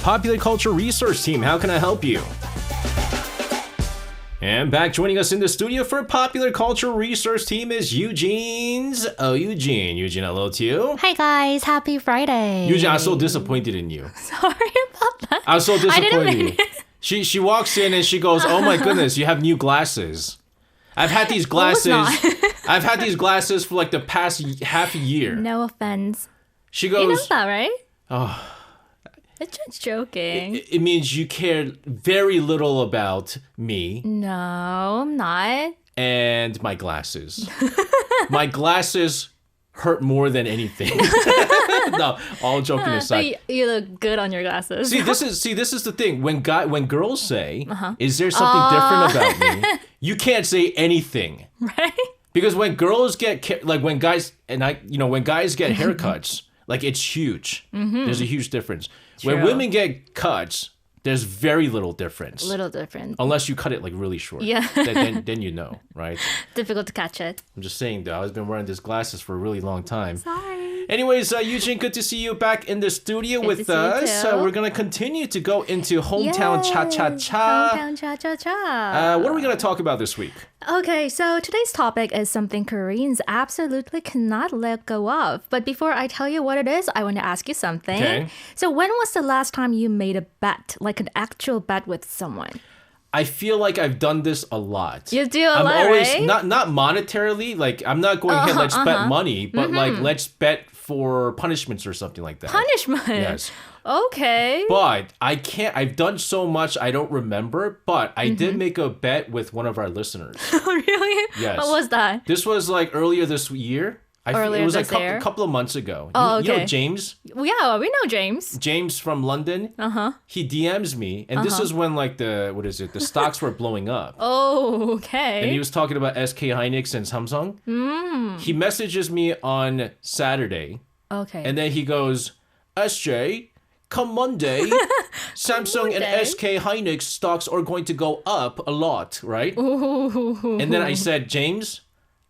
Popular Culture Research Team. How can I help you? And back joining us in the studio for Popular Culture Research Team is Yujin's. Oh, Yujin. Yujin, hello to you. Hi guys, happy Friday. Yujin, I'm so disappointed in you. Sorry about that. I'm so disappointed I in didn't you. She walks in and she goes, oh my goodness, you have new glasses. I've had these glasses. I've had these glasses for like the past half a year. No offense. She goes, You know that, right? Oh. It's just joking. It means you care very little about me. No, I'm not. And my glasses. My glasses hurt more than anything. No, all joking aside. But you look good on your glasses. See, this is the thing. When girls say, "Is there something different about me?" You can't say anything, right? Because when girls get when guys when guys get haircuts, like it's huge. There's a huge difference. True. When women get cuts, there's very little difference. Little different. Unless you cut it like really short. Yeah. then you know, right? Difficult to catch it. I'm just saying though, I've been wearing these glasses for a really long time. Sorry. Anyways, Yujin, good to see you back in the studio Good with to see you us. too. We're going to continue to go into Hometown Cha-Cha-Cha. Hometown Cha-Cha-Cha. What are we going to talk about this week? Okay, so today's topic is something Koreans absolutely cannot let go of. But before I tell you what it is, I want to ask you something. Okay. So when was the last time you made a bet, like an actual bet with someone? I feel like I've done this a lot. You do a I'm lot, always, right? not monetarily, like I'm not going, hey, let's bet money, but like let's bet for punishments or something like that. Punishment? Yes. Okay. But I've done so much I don't remember, but I did make a bet with one of our listeners. Really? Yes. What was that? This was like earlier this year. Earlier it was this like year? a couple of months ago. Oh, You know okay. James? Yeah, we know James. James from London. He DMs me, and this is when like the stocks were blowing up. Oh, okay. And he was talking about SK Hynix and Samsung. He messages me on Saturday, Okay. and then he goes, SJ, come Monday, Samsung and Monday? SK Hynix stocks are going to go up a lot, right? Ooh. And then I said, James,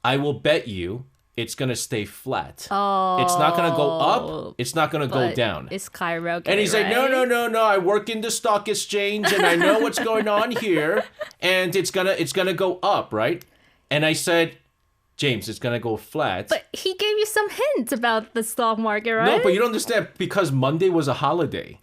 I will bet you it's going to stay flat. Oh. It's not going to go up. It's not going to go But down. It's skyrocketing. And he's like, right? no. I work in the stock exchange and I know what's going on here. And it's gonna go up, right? And I said, James, it's going to go flat. But he gave you some hints about the stock market, right? No, but you don't understand because Monday was a holiday.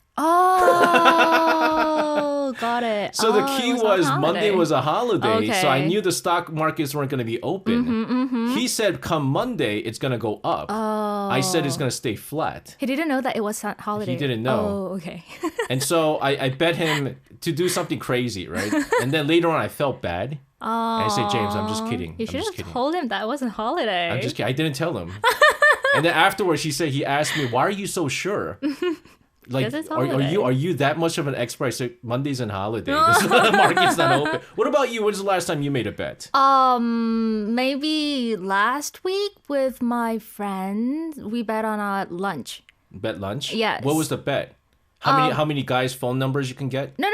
Oh, got it. So the Oh, key it a was holiday. Monday was a holiday. So I Okay. knew the stock markets weren't going to be open. He said, come Monday, it's going to go up. I said it's going to stay flat. He didn't know that it was a holiday. He didn't know. Oh, okay. And so I bet him to do something crazy, right? And then later on, I felt bad. And I said, James, I'm just kidding. You I'm should just have kidding. told him that it wasn't holiday. I'm just kidding. I didn't tell him. And then afterwards, he asked me, why are you so sure? Like, 'Cause it's are holiday. you that much of an expert? I said, Monday's a holiday. The market's not open. What about you? When's the last time you made a bet? Maybe last week with my friends, we bet on a lunch. Bet lunch? Yes. What was the bet? How many guys' phone numbers you can get? No.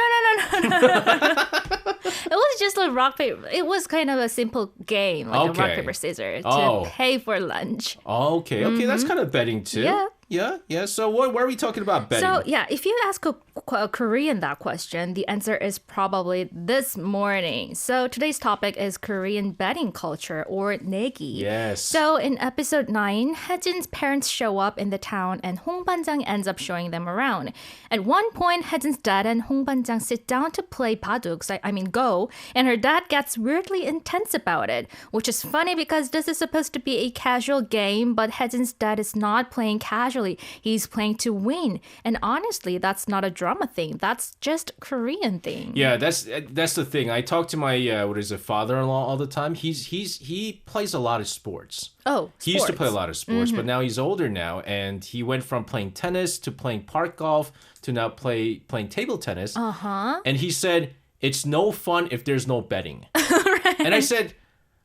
It was just a rock paper. It was kind of a simple game, like a rock Okay. paper scissors Oh. to pay for lunch. Okay, that's kind of betting too. Yeah. So what are we talking about betting? So yeah, if you ask a Korean that question, the answer is probably this morning. So today's topic is Korean betting culture or 내기. Yes. So in episode 9, Haejin's parents show up in the town and Hong Ban-jang ends up showing them around. At one point, Haejin's dad and Hong Ban-jang sit down to play baduks, I mean Go, and her dad gets weirdly intense about it, which is funny because this is supposed to be a casual game, but Haejin's dad is not playing casually. He's playing to win. And honestly, that's not a drama thing. That's just Korean thing. Yeah, that's the thing. I talk to my father-in-law all the time. He plays a lot of sports. Oh, He used to sports. play a lot of sports, but now he's older now, and he went from playing tennis to playing park golf to now playing table tennis. And he said it's no fun if there's no betting. And I said,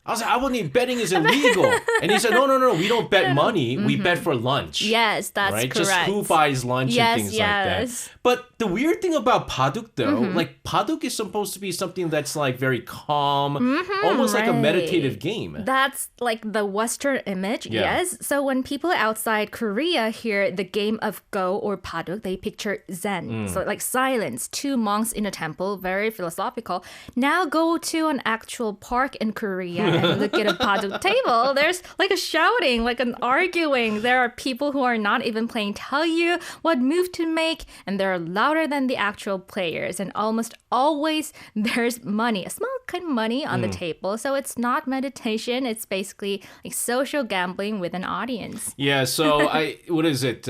I was like, 아버님, betting is illegal. And he said, no, we don't bet money. We bet for lunch. Yes, that's right? correct. Just who buys lunch and things like that. But the weird thing about Baduk, though, like Baduk is supposed to be something that's like very calm, almost like a meditative game. That's like the Western image, yes. So when people outside Korea hear the game of Go or Baduk, they picture Zen. So like silence, two monks in a temple, very philosophical. Now go to an actual park in Korea and look at a Baduk table. There's like a shouting, like an arguing. There are people who are not even playing tell you what move to make, and they're louder than the actual players. And almost always there's money, a small kind of money on the table. So it's not meditation. It's basically like social gambling with an audience. Yeah, so what is it?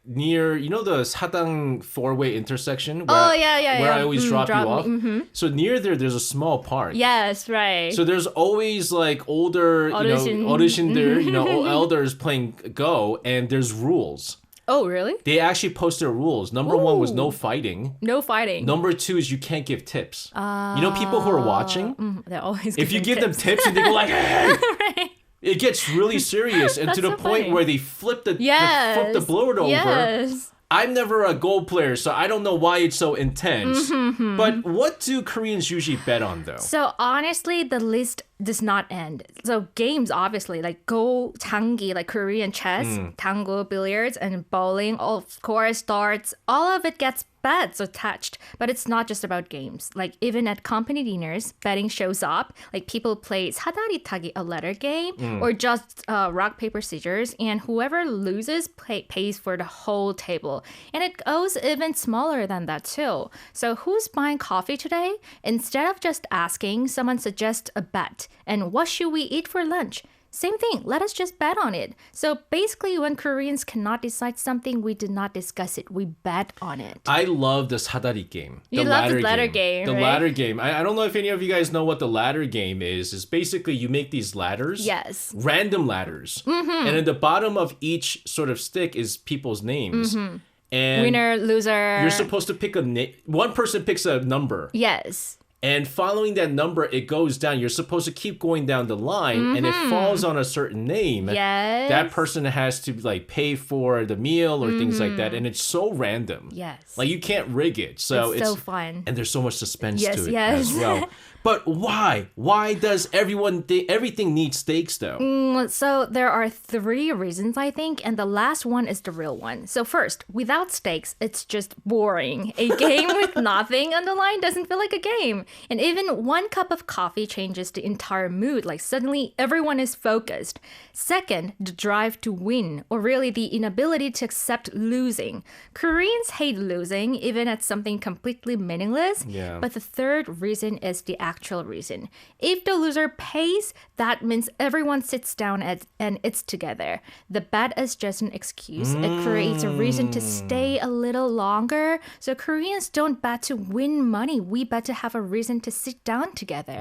Near, you know the Sadang four-way intersection? Where where I always drop you off? So near there's a small park. Yes, right. So there's always like older, 어르신들, elders playing Go, and there's rules. Oh, really? They actually posted rules. Number one was no fighting. No fighting. Number two is you can't give tips. People who are watching, they're always if you give them tips and they go like, hey, right. It gets really serious, and to the point where they flip the board over. Yes. I'm never a Go player, so I don't know why it's so intense. But what do Koreans usually bet on, though? So honestly, the list does not end. So games, obviously, like Go, 장기, like Korean chess, 당구, billiards, and bowling, of course, darts, all of it gets bets attached. But it's not just about games. Like even at company dinners, betting shows up. Like people play 사다리 타기, a letter game, or just rock, paper, scissors, and whoever loses pays for the whole table. And it goes even smaller than that too. So who's buying coffee today? Instead of just asking, someone suggests a bet. And what should we eat for lunch? Same thing, let us just bet on it. So basically, when Koreans cannot decide something, we do not discuss it. We bet on it. I love the 사다리 game. You love the ladder game, The right? ladder game. I don't know if any of you guys know what the ladder game is. It's basically you make these ladders. Yes. Random ladders. And at the bottom of each sort of stick is people's names. And Winner, loser. you're supposed to pick a name. One person picks a number. Yes. And following that number, it goes down. You're supposed to keep going down the line, and it falls on a certain name. Yes. That person has to like pay for the meal or things like that, and it's so random. Yes. Like you can't rig it. So it's so fun. And there's so much suspense Yes, to it yes. as well. But why? Why does everything need stakes though? So there are three reasons, I think, and the last one is the real one. So first, without stakes, it's just boring. A game with nothing on the line doesn't feel like a game. And even one cup of coffee changes the entire mood. Like suddenly everyone is focused. Second, the drive to win, or really the inability to accept losing. Koreans hate losing, even at something completely meaningless. Yeah. But the third reason is the actual reason. If the loser pays, that means everyone sits down and it's together. The bet is just an excuse. It creates a reason to stay a little longer. So Koreans don't bet to win money. We bet to have a reason to sit down together.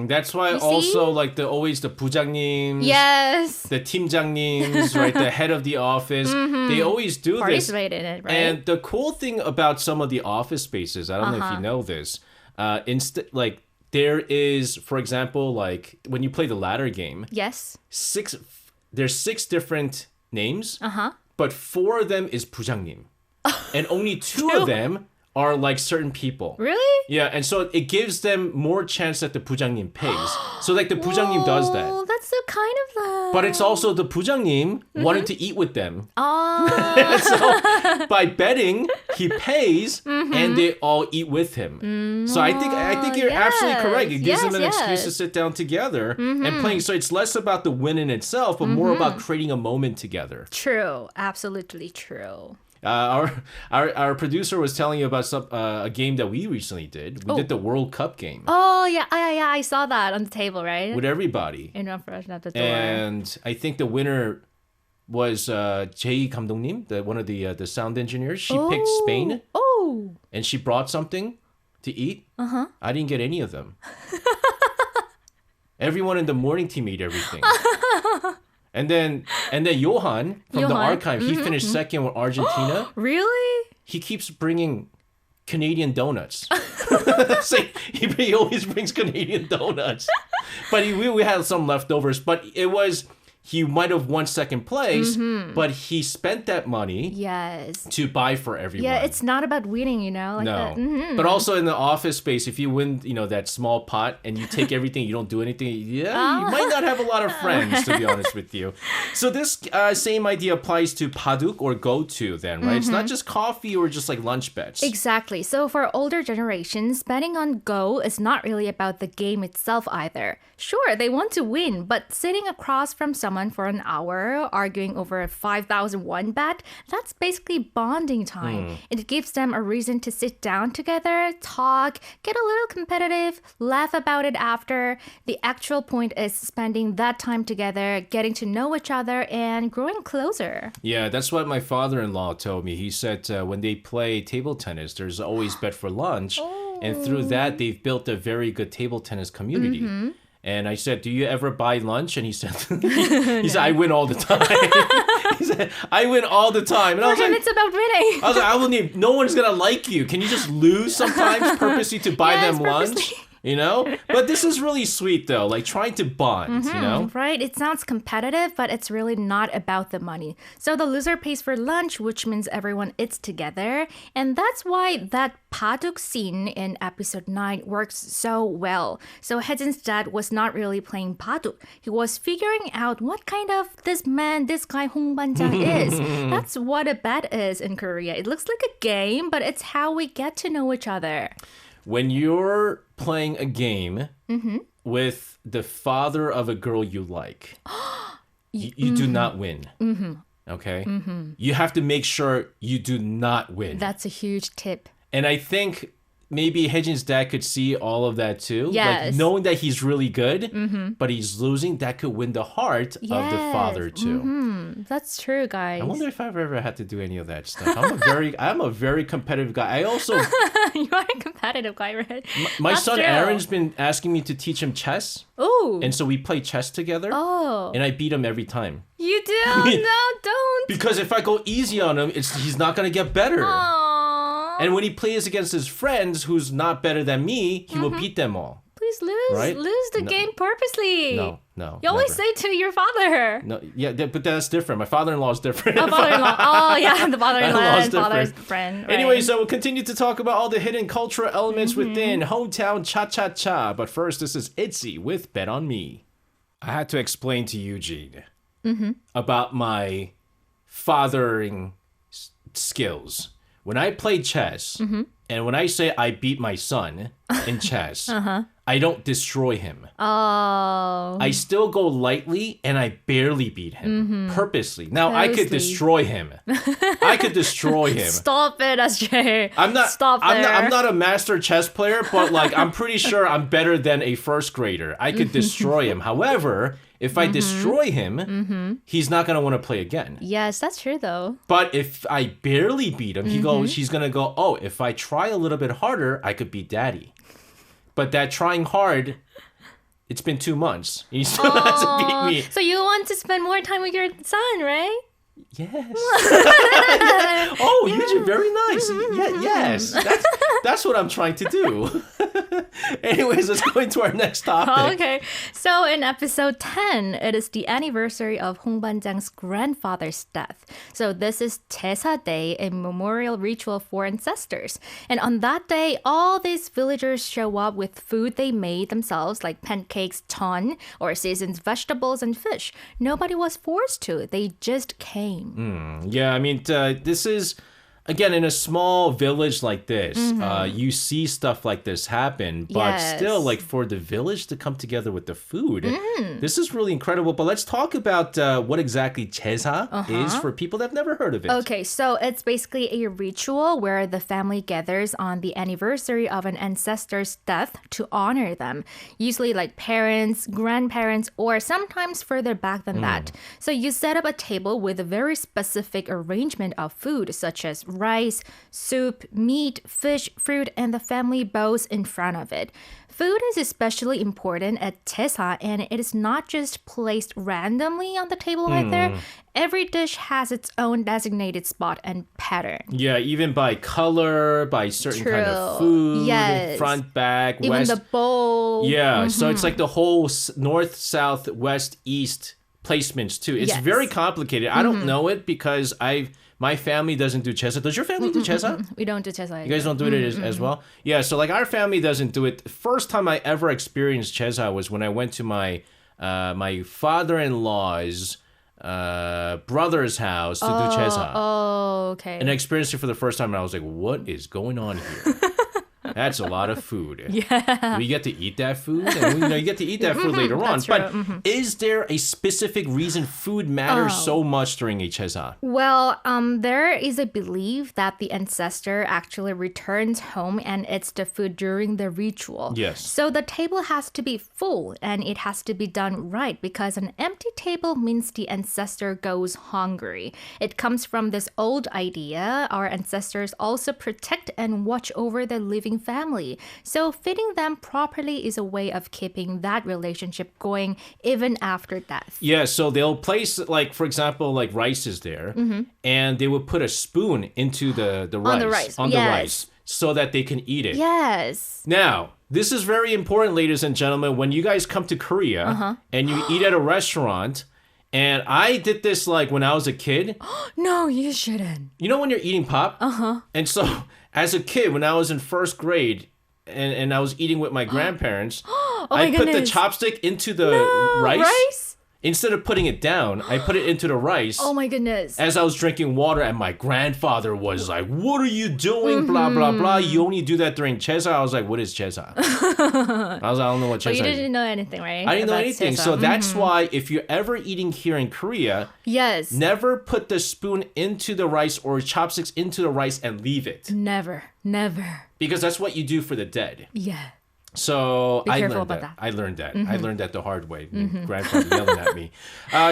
That's why You also see? like always the 부장님s, Yes. the 팀장님s, right, the head of the office, they always do this. Participate in it, right? And the cool thing about some of the office spaces, I don't know if you know this, there is, for example, like when you play the ladder game, yes. there's 6 different names, but 4 of them is 부장님. And only 2 of them are like certain people. Really? Yeah, and so it gives them more chance that the 부장님 pays. So like the 부장님 does that. Oh, that's so kind of them. But it's also the 부장님 wanted to eat with them. Oh. So by betting, he pays and they all eat with him. So I think you're absolutely correct. It gives them an excuse to sit down together and playing. So it's less about the win in itself, but more about creating a moment together. True. Absolutely true. Our producer was telling you about a game that we recently did. We did the World Cup game. Oh, yeah. I saw that on the table, right? With everybody. In front of the door. And I think the winner was 제이 감독님, one of the sound engineers. She picked Spain. Oh. And she brought something to eat. I didn't get any of them. Everyone in the morning team ate everything. And then Johan from the archive, he finished second with Argentina. Really? He keeps bringing Canadian donuts. So he always brings Canadian donuts. But we had some leftovers. But it was... He might have won second place, but he spent that money to buy for everyone. Yeah, it's not about winning, Like no. that. But also in the office space, if you win, that small pot and you take everything, you don't do anything, you might not have a lot of friends, to be honest with you. So this same idea applies to paduk or go-to then, right? It's not just coffee or just like lunch bets. Exactly. So for older generations, betting on Go is not really about the game itself either. Sure, they want to win, but sitting across from someone for an hour arguing over a 5,001 bet, that's basically bonding time. It gives them a reason to sit down together, talk, get a little competitive, laugh about it after. The actual point is spending that time together, getting to know each other, and growing closer. Yeah, that's what my father-in-law told me. He said when they play table tennis, there's always bet for lunch. And through that, they've built a very good table tennis community. And I said, do you ever buy lunch? And he said, I win all the time. He said, I win all the time. And I was like, it's about winning. I was like, no one's going to like you. Can you just lose sometimes purposely to buy them lunch? But this is really sweet though, like trying to bond, Right, it sounds competitive, but it's really not about the money. So the loser pays for lunch, which means everyone eats together. And that's why that paduk scene in episode 9 works so well. So Haejin's dad was not really playing paduk. He was figuring out what kind of this guy Hong Banjang is. That's what a bet is in Korea. It looks like a game, but it's how we get to know each other. When you're playing a game with the father of a girl you like, you do not win. Okay? You have to make sure you do not win. That's a huge tip. And I think maybe Haejin's dad could see all of that too. Yes. Like knowing that he's really good, but he's losing, that could win the heart of the father too. That's true, guys. I wonder if I've ever had to do any of that stuff. I'm a very competitive guy. I also... You are a competitive guy, right? My son Aaron's been asking me to teach him chess. Oh. And so we play chess together. Oh. And I beat him every time. You do? No, don't. Because if I go easy on him, he's not going to get better. Aww. And when he plays against his friends who's not better than me, he will beat them all. Please lose. Right? Lose the game purposely. No. You always never. say to your father. No, yeah, but that's different. My father-in-law is different. Oh, father-in-law. Oh, yeah, the father-in-law and different. father's friend. Right. Anyway, so we'll continue to talk about all the hidden cultural elements within Hometown Cha-Cha-Cha. But first, this is ITZY with Bet On Me. I had to explain to Yujin about my fathering skills. When I play chess, and when I say I beat my son in chess, I don't destroy him. Oh. I still go lightly, and I barely beat him, purposely. Now, I could destroy him. Stop it, SJ. I'm not. Stop there. I'm not a master chess player, but like I'm pretty sure I'm better than a first grader. I could destroy him. However, if I destroy him, he's not gonna want to play again. Yes, that's true though. But if I barely beat him, he's gonna go, oh, if I try a little bit harder, I could beat daddy. But that trying hard, it's been 2 months. He still hasn't beat me. So you want to spend more time with your son, right? Yes. Oh, Yujin, very nice. Yeah, yes. That's what I'm trying to do. Anyways, let's go into our next topic. Okay. So in episode 10, it is the anniversary of Hong Banjang's grandfather's death. So this is Jeesa Day, a memorial ritual for ancestors. And on that day, all these villagers show up with food they made themselves, like pancakes, ton, or seasoned vegetables and fish. Nobody was forced to. They just came. Yeah, I mean, this is, again, in a small village like this, you see stuff like this happen, but still, like, for the village to come together with the food, this is really incredible. But let's talk about what exactly Jeesa is for people that have never heard of it. Okay, so it's basically a ritual where the family gathers on the anniversary of an ancestor's death to honor them. Usually like parents, grandparents, or sometimes further back than that. So you set up a table with a very specific arrangement of food, such as rice, soup, meat, fish, fruit, and the family bows in front of it. Food is especially important at 제사, and it is not just placed randomly on the table right there. Every dish has its own designated spot and pattern. Yeah, even by color, by certain kind of food, front, back, even west. Even the bowl. Yeah, so it's like the whole north, south, west, east placements too. It's very complicated. I don't know it because my family doesn't do 제사. Does your family do 제사? We don't do 제사. You guys don't do it as well? Yeah, so like our family doesn't do it. The first time I ever experienced 제사 was when I went to my father-in-law's brother's house to do 제사. Oh, okay. And I experienced it for the first time and I was like, what is going on here? That's a lot of food. Yeah. We get to eat that food, and you get to eat that food later on. But is there a specific reason food matters so much during a 제사? Well, there is a belief that the ancestor actually returns home and eats the food during the ritual. Yes. So the table has to be full and it has to be done right because an empty table means the ancestor goes hungry. It comes from this old idea our ancestors also protect and watch over the living family. So feeding them properly is a way of keeping that relationship going even after death. Yeah, so they'll place, like, for example, like rice is there, and they would put a spoon into the rice. On the rice. So that they can eat it. Yes. Now, this is very important, ladies and gentlemen. When you guys come to Korea and you eat at a restaurant, and I did this like when I was a kid. No, you shouldn't. You know when you're eating pop? And so as a kid, when I was in first grade and I was eating with my grandparents, I put the chopstick into the rice. Instead of putting it down, I put it into the rice. Oh my goodness. As I was drinking water, and my grandfather was like, what are you doing? Blah, blah, blah. You only do that during 제사. I was like, what is 제사? I was like, I don't know what 제sa is. You didn't know anything, right? I didn't know anything. 제사. So that's why if you're ever eating here in Korea, never put the spoon into the rice or chopsticks into the rice and leave it. Never. Because that's what you do for the dead. Yeah. So Be careful about that. I learned that. I learned that the hard way. Grandfather yelling at me.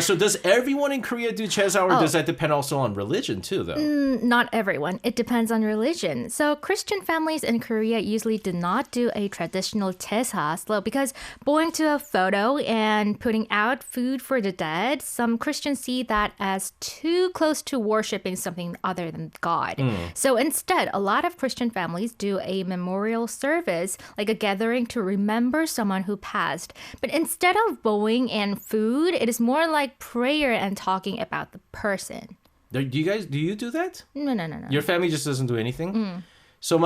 So does everyone in Korea do 제사, or does that depend also on religion too, though? Not everyone. It depends on religion. So Christian families in Korea usually do not do a traditional 제사 because going to a photo and putting out food for the dead, some Christians see that as too close to worshiping something other than God. So instead, a lot of Christian families do a memorial service, like a gathering to remember someone who passed. But instead of bowing and food, it is more like prayer and talking about the person. Do you do that? No. Your family just doesn't do anything? So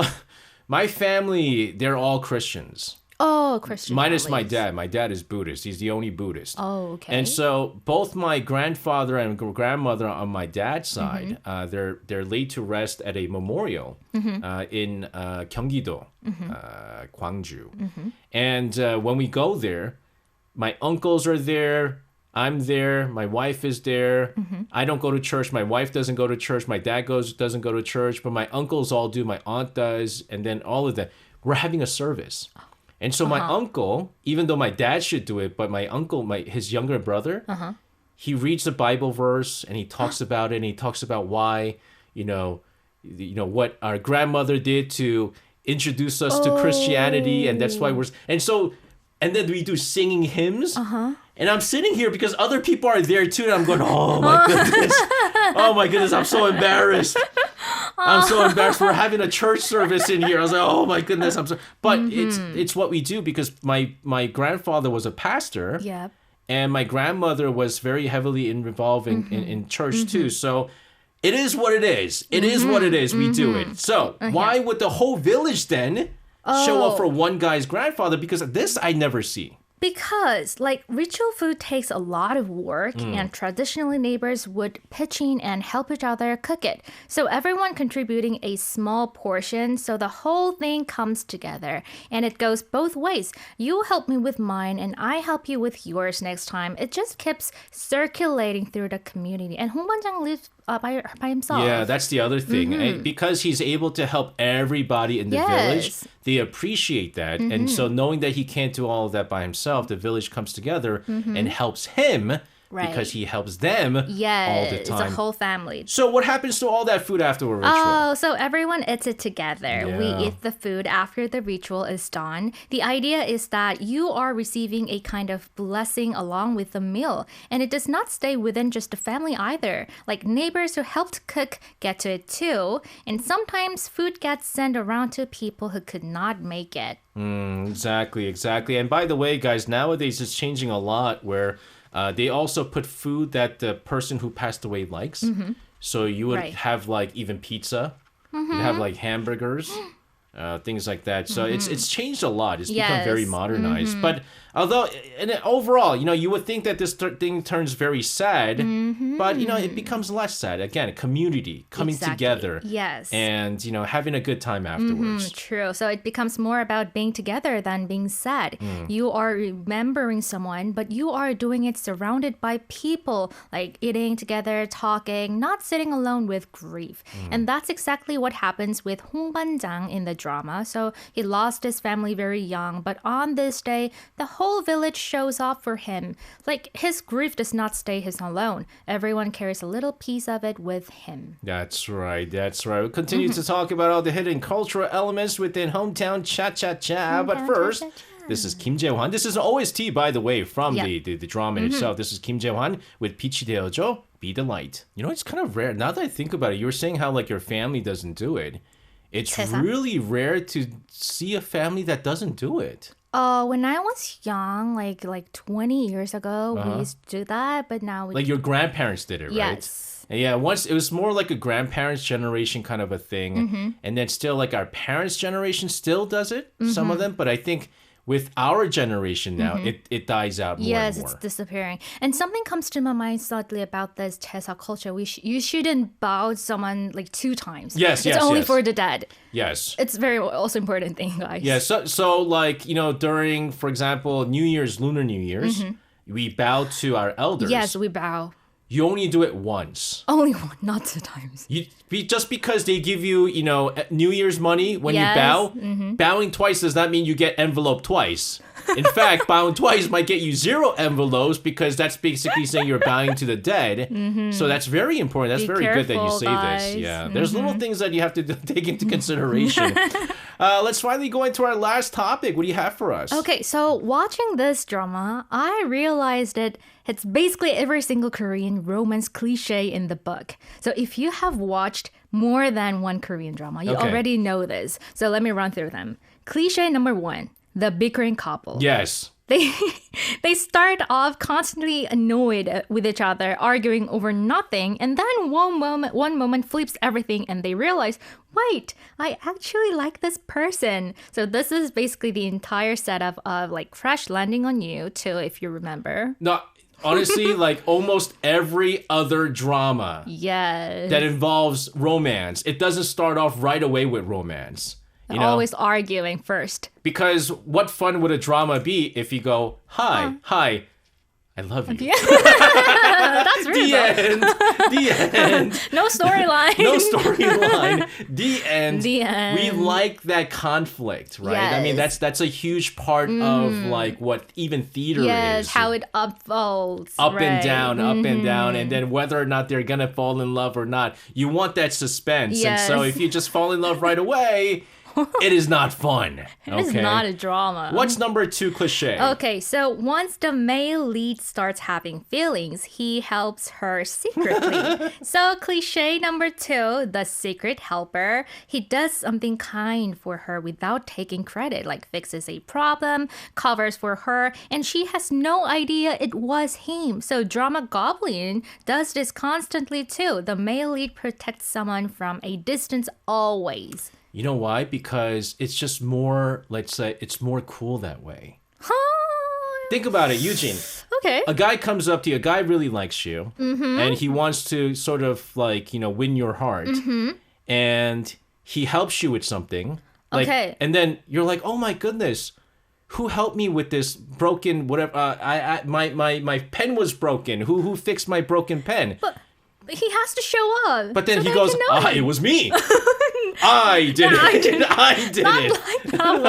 my family, they're all Christians. Oh, Christian Minus families. my dad. My dad is Buddhist. He's the only Buddhist. Oh, okay. And so both my grandfather and grandmother on my dad's side, they're laid to rest at a memorial in Gyeonggi-do, Gwangju. And when we go there, my uncles are there. I'm there. My wife is there. I don't go to church. My wife doesn't go to church. My dad doesn't go to church. But my uncles all do. My aunt does. And then all of that. We're having a service. And so my uncle, even though my dad should do it, but my uncle, his younger brother, he reads the Bible verse and he talks about it. And he talks about why, what our grandmother did to introduce us to Christianity. And that's why and then we do singing hymns. And I'm sitting here because other people are there too. And I'm going, oh my goodness. Oh my goodness, I'm so embarrassed. I'm so embarrassed. We're having a church service in here. I was like, oh my goodness, I'm so. But it's what we do because my grandfather was a pastor. Yep. And my grandmother was very heavily involved in church too. So it is what it is. It is what it is. We do it. So why would the whole village then show up for one guy's grandfather? Because this I never see. Because, ritual food takes a lot of work, and traditionally neighbors would pitch in and help each other cook it. So everyone contributing a small portion, so the whole thing comes together. And it goes both ways. You help me with mine, and I help you with yours next time. It just keeps circulating through the community. And Hong Banjang lives by himself. Yeah, that's the other thing. And because he's able to help everybody in the village, they appreciate that. And so knowing that he can't do all of that by himself, the village comes together and helps him because he helps them all the It's time. a whole family. So what happens to all that food after a ritual? Oh, so everyone eats it together. Yeah. We eat the food after the ritual is done. The idea is that you are receiving a kind of blessing along with the meal. And it does not stay within just the family either. Like neighbors who helped cook get to it too. And sometimes food gets sent around to people who could not make it. Exactly. And by the way, guys, nowadays it's changing a lot where they also put food that the person who passed away likes. So you would have like even pizza. You'd have like hamburgers, things like that. So it's changed a lot. It's become very modernized. But although, and overall, you would think that this thing turns very sad, but, it becomes less sad. Again, community coming together. Yes. And, having a good time afterwards. True. So it becomes more about being together than being sad. You are remembering someone, but you are doing it surrounded by people, like eating together, talking, not sitting alone with grief. And that's exactly what happens with Hong Ban-jang in the drama. So he lost his family very young, but on this day, the whole village shows up for him. Like his grief does not stay his alone. Everyone carries a little piece of it with him. That's right. We'll continue to talk about all the hidden cultural elements within Hometown Cha-Cha-Cha. But first, this is Kim Jae-hwan. This is an OST, by the way, from the drama itself. This is Kim Jae-hwan with 빛이 되어줘, Be the Light. It's kind of rare. Now that I think about it, you were saying how like your family doesn't do it. It's really rare to see a family that doesn't do it. When I was young, like 20 years ago, we used to do that, but now we... Like your grandparents did it, right? Yes. Yeah, once it was more like a grandparents' generation kind of a thing. And then still like our parents' generation still does it, some of them. But I think with our generation now, it dies out more Yes, and more. it's disappearing. And something comes to my mind slightly about this Chesa culture. You shouldn't bow someone like 2 times. Yes, it's only for the dead. Yes. It's very also important thing, guys. Yeah, so like, during, for example, Lunar New Year's, we bow to our elders. Yes, we bow. You only do it once. Only one, not 2 times. Just because they give you, New Year's money when you bow, bowing twice does not mean you get envelope twice. In fact, bowing twice might get you 0 envelopes because that's basically saying you're bowing to the dead. So that's very important. That's very good that you say this. Yeah, there's little things that you have to take into consideration. Let's finally go into our last topic. What do you have for us? Okay, so watching this drama, I realized it's basically every single Korean romance cliche in the book. So if you have watched more than one Korean drama, you already know this. So let me run through them. Cliche number 1, the bickering couple. Yes. They start off constantly annoyed with each other, arguing over nothing, and then one moment flips everything and they realize, wait, I actually like this person. So this is basically the entire setup of like Crash Landing on You too, if you remember. No, honestly, like almost every other drama that involves romance, it doesn't start off right away with romance. They're always arguing first. Because what fun would a drama be if you go, hi, I love you. Yeah. That's rude. The end. No storyline. The end. We like that conflict, right? Yes. I mean, that's a huge part of like what even theater is. Yes, how it unfolds. Up and down, and then whether or not they're gonna fall in love or not. You want that suspense. Yes. And so if you just fall in love right away, it is not fun. It is not a drama. What's number 2 cliche? Okay, so once the male lead starts having feelings, he helps her secretly. So cliche number 2, the secret helper. He does something kind for her without taking credit, like fixes a problem, covers for her, and she has no idea it was him. So Drama Goblin does this constantly too. The male lead protects someone from a distance always. You know why? Because it's just more, let's say, it's more cool that way. Think about it, Yujin. Okay. A guy comes up to you, a guy really likes you, and he wants to sort of like, win your heart. And he helps you with something. Like, and then you're like, oh my goodness, who helped me with this broken, whatever, my pen was broken. Who fixed my broken pen? But he has to show up. But then he goes, it was me. I did it. I did it. Like that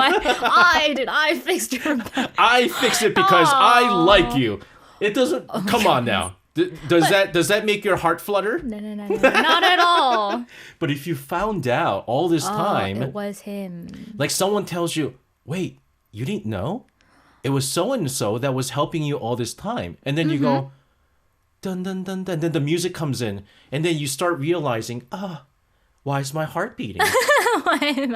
way. I fixed your pen. I fixed it because I like you. It doesn't. Come on now. Does that make your heart flutter? No, not at all. But if you found out all this time, it was him. Like someone tells you, wait, you didn't know? It was so-and-so that was helping you all this time. And then you go, dun, dun, dun, dun. Then the music comes in. And then you start realizing, why is my heart beating?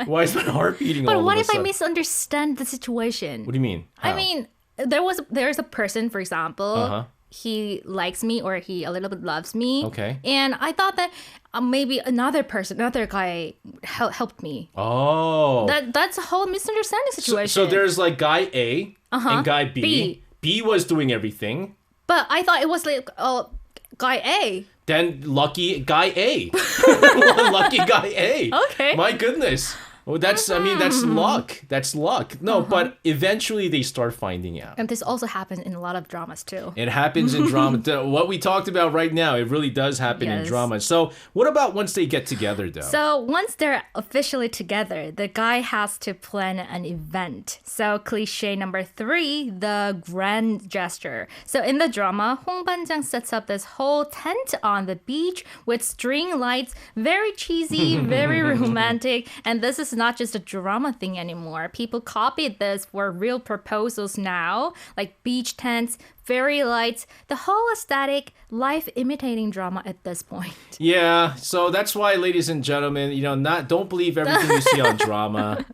Why is my heart beating all of a sudden? But what if I misunderstand the situation? What do you mean? How? I mean, there's a person, for example, he likes me or he a little bit loves me. Okay. And I thought that maybe another guy helped me. Oh. That's a whole misunderstanding situation. So there's like guy A and guy B. B was doing everything. But I thought it was like guy A. Then lucky guy A. Lucky guy A. Okay. My goodness. Well, that's luck. That's luck. No, but eventually they start finding out. And this also happens in a lot of dramas too. It happens in drama. What we talked about right now, it really does happen in drama. So what about once they get together though? So once they're officially together, the guy has to plan an event. So cliche number 3, the grand gesture. So in the drama, Hong Ban-jang sets up this whole tent on the beach with string lights, very cheesy, very romantic. And this is not just a drama thing anymore. People copied this for real proposals now, like beach tents, fairy lights, the whole aesthetic, life imitating drama at this point. Yeah, so that's why, ladies and gentlemen, don't believe everything you see on drama.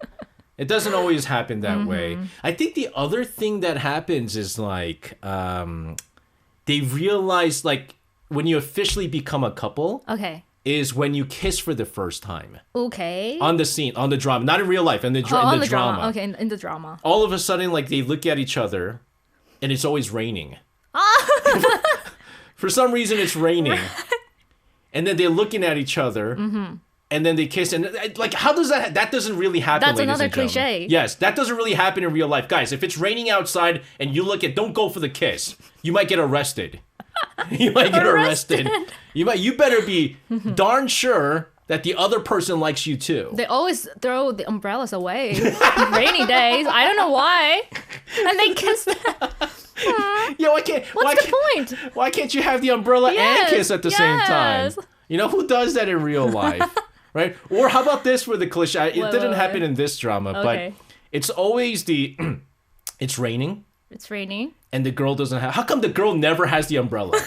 It doesn't always happen that way. I think the other thing that happens is like they realize like when you officially become a couple. Okay. Is when you kiss for the first time. Okay. On the scene, on the drama, not in real life, in the drama. Okay, in the drama. All of a sudden, like they look at each other, and it's always raining. For some reason, it's raining, and then they're looking at each other, and then they kiss, and like how does that? That doesn't really happen. That's ladies another and gentlemen. cliche. Yes, that doesn't really happen in real life, guys. If it's raining outside and you look at, don't go for the kiss. You might get arrested. You might get arrested. You better be darn sure that the other person likes you too. They always throw the umbrellas away. Rainy days. I don't know why. And they kiss. Yeah, What's the point? Why can't you have the umbrella and kiss at the same time? Who does that in real life? Right? Or how about this for the cliche? It didn't happen in this drama, but it's always it's raining. It's raining. And the girl doesn't have... How come the girl never has the umbrella?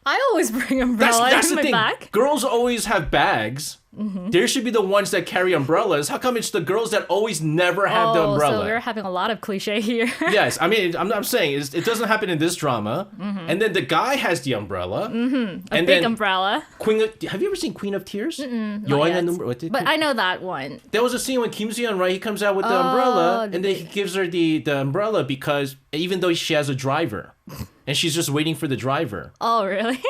I always bring umbrella that's in the my thing. bag. Girls always have bags. There should be the ones that carry umbrellas. How come it's the girls that always never have the umbrella? So we're having a lot of cliche here. Yes, I mean, I'm saying it doesn't happen in this drama. And then the guy has the umbrella. A big umbrella. Have you ever seen Queen of Tears? But I know that one. There was a scene when Kim Soo-hyun, right? He comes out with the umbrella, and then he gives her the umbrella because even though she has a driver, and she's just waiting for the driver. Oh, really?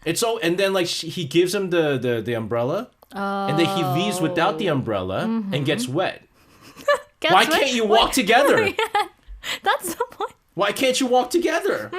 And then like he gives him the umbrella. And then he leaves without the umbrella and gets wet. Why can't you walk together? Yeah, that's the point. Why can't you walk together?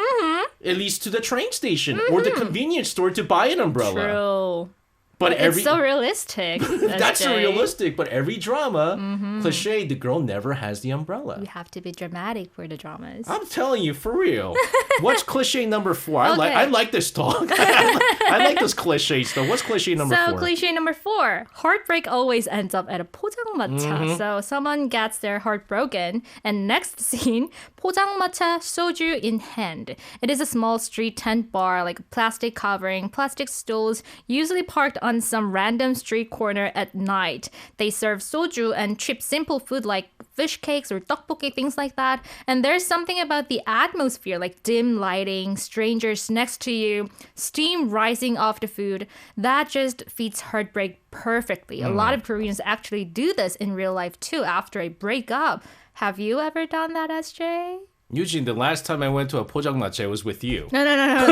At least to the train station or the convenience store to buy an umbrella. True. But it's so realistic. That's so realistic. But every drama, cliche, the girl never has the umbrella. You have to be dramatic for the dramas. I'm telling you, for real. What's cliche number 4? I like this talk. I like this cliche stuff. What's cliche number 4? So cliche number 4, heartbreak always ends up at a 포장마차. So someone gets their heart broken, and next scene, 포장마차 soju in hand. It is a small street tent bar, like plastic covering, plastic stools, usually parked on some random street corner at night. They serve soju and cheap simple food like fish cakes or tteokbokki, things like that. And there's something about the atmosphere, like dim lighting, strangers next to you, steam rising off the food, that just feeds heartbreak perfectly. A lot of Koreans actually do this in real life too after a breakup. Have you ever done that, SJ? Yujin, the last time I went to a 포장마차 was with you. No. Not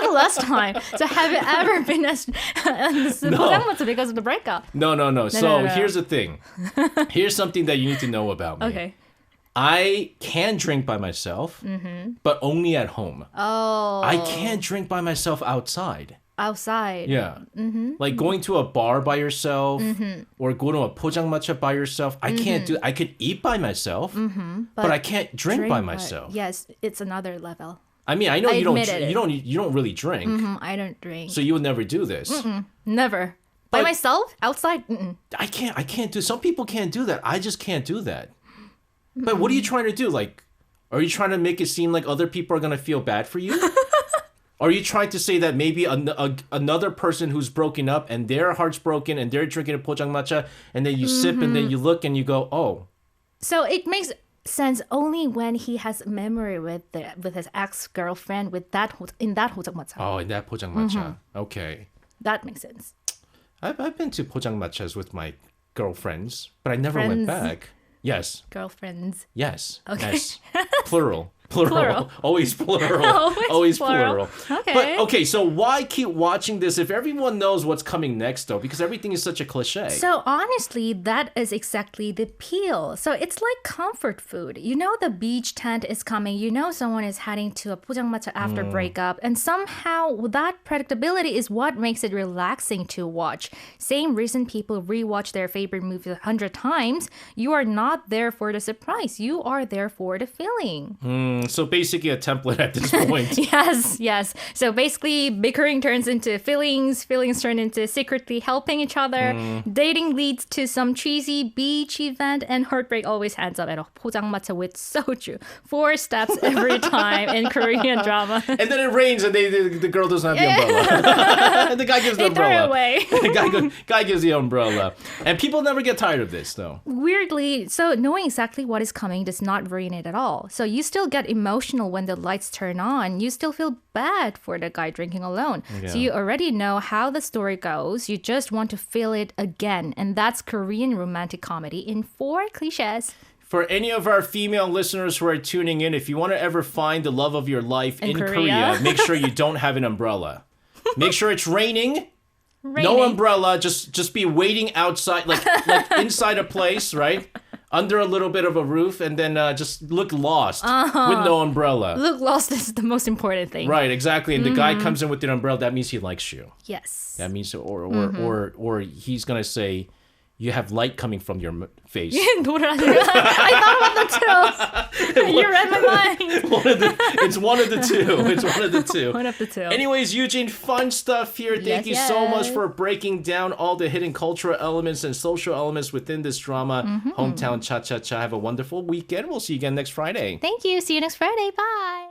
the last time. So have you ever been at 포장마차 because of the breakup? No. So here's the thing. Here's something that you need to know about me. Okay. I can drink by myself, but only at home. Oh. I can't drink by myself outside. outside. Yeah. Like going to a bar by yourself or go to a 포장마차 by yourself. I can't do I could eat by myself, but I can't drink by myself. Yes, it's another level. I mean, I know you admitted don't really drink. I don't drink. So you would never do this. Never. By myself? Outside? I can't do some people can't do that. I just can't do that. But what are you trying to do? Like, are you trying to make it seem like other people are going to feel bad for you? Are you trying to say that maybe another person who's broken up and their heart's broken and they're drinking a 포장마차 and then you sip and then you look and you go, oh. So it makes sense only when he has memory with his ex-girlfriend in that 포장마차. Oh, in that 포장마차. Okay. That makes sense. I've been to 포장마차s with my girlfriends, but I never went back. Yes. Girlfriends. Yes. Okay. Yes. Plural. Always plural. Always plural. Okay. But okay, so why keep watching this if everyone knows what's coming next though? Because everything is such a cliche. So honestly, that is exactly the appeal. So it's like comfort food. You know the beach tent is coming. You know someone is heading to a 포장마차 after breakup. And somehow that predictability is what makes it relaxing to watch. Same reason people rewatch their favorite movie 100 times. You are not there for the surprise. You are there for the feeling. So basically a template at this point. Yes. So basically bickering turns into feelings turn into secretly helping each other, dating leads to some cheesy beach event, and heartbreak always ends up at a 포장마차 with soju. 4 steps every time in Korean drama. And then it rains and the girl doesn't have the umbrella. And the guy gives the umbrella. Throw it away. The guy gives the umbrella. And people never get tired of this though. Weirdly, so knowing exactly what is coming does not ruin it at all. So you still get emotional when the lights turn on. You still feel bad for the guy drinking alone. Yeah. So you already know how the story goes. You just want to feel it again. And that's Korean romantic comedy in 4 cliches. For any of our female listeners who are tuning in, if you want to ever find the love of your life in Korea, make sure you don't have an umbrella. Make sure it's raining. No umbrella. Just be waiting outside, like inside a place, right? Under a little bit of a roof, and then just look lost with no umbrella. Look lost is the most important thing. Right, exactly. And the guy comes in with an umbrella, that means he likes you. Yes. That means, or he's gonna say, you have light coming from your face. I thought about the two. You read my mind. It's one of the two. One of the two. Anyways, Yujin, fun stuff here. Thank you so much for breaking down all the hidden cultural elements and social elements within this drama, Hometown Cha-Cha-Cha. Have a wonderful weekend. We'll see you again next Friday. Thank you. See you next Friday. Bye.